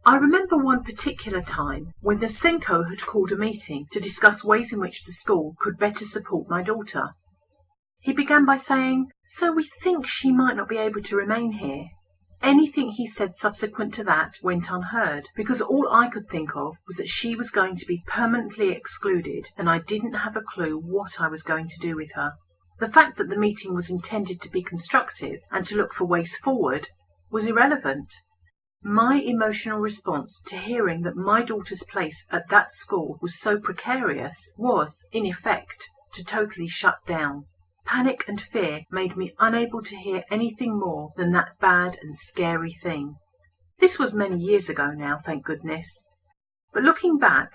I remember one particular time when the Senko had called a meeting to discuss ways in which the school could better support my daughter. He began by saying, "So we think she might not be able to remain here." Anything he said subsequent to that went unheard, because all I could think of was that she was going to be permanently excluded and I didn't have a clue what I was going to do with her. The fact that the meeting was intended to be constructive and to look for ways forward was irrelevant. My emotional response to hearing that my daughter's place at that school was so precarious was, in effect, to totally shut down. Panic and fear made me unable to hear anything more than that bad and scary thing. This was many years ago now, thank goodness. But looking back,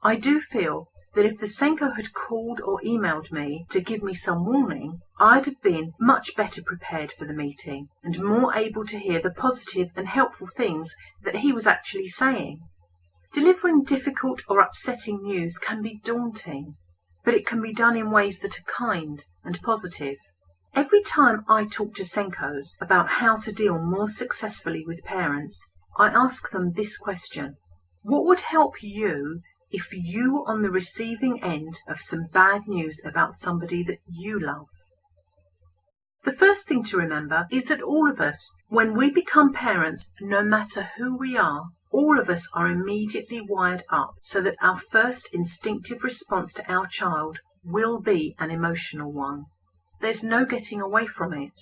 I do feel that if the Senko had called or emailed me to give me some warning, I'd have been much better prepared for the meeting and more able to hear the positive and helpful things that he was actually saying. Delivering difficult or upsetting news can be daunting, but it can be done in ways that are kind and positive. Every time I talk to Senkos about how to deal more successfully with parents, I ask them this question: what would help you if you were on the receiving end of some bad news about somebody that you love? The first thing to remember is that all of us, when we become parents, no matter who we are, all of us are immediately wired up so that our first instinctive response to our child will be an emotional one. There's no getting away from it.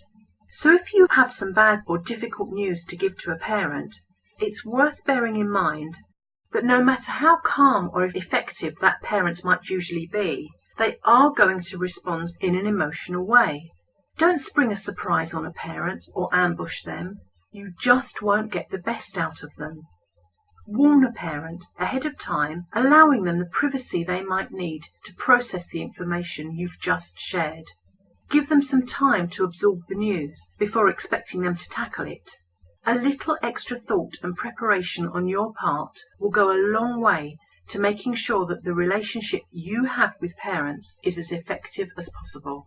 So if you have some bad or difficult news to give to a parent, it's worth bearing in mind that no matter how calm or effective that parent might usually be, they are going to respond in an emotional way. Don't spring a surprise on a parent or ambush them. You just won't get the best out of them. Warn a parent ahead of time, allowing them the privacy they might need to process the information you've just shared. Give them some time to absorb the news before expecting them to tackle it. A little extra thought and preparation on your part will go a long way to making sure that the relationship you have with parents is as effective as possible.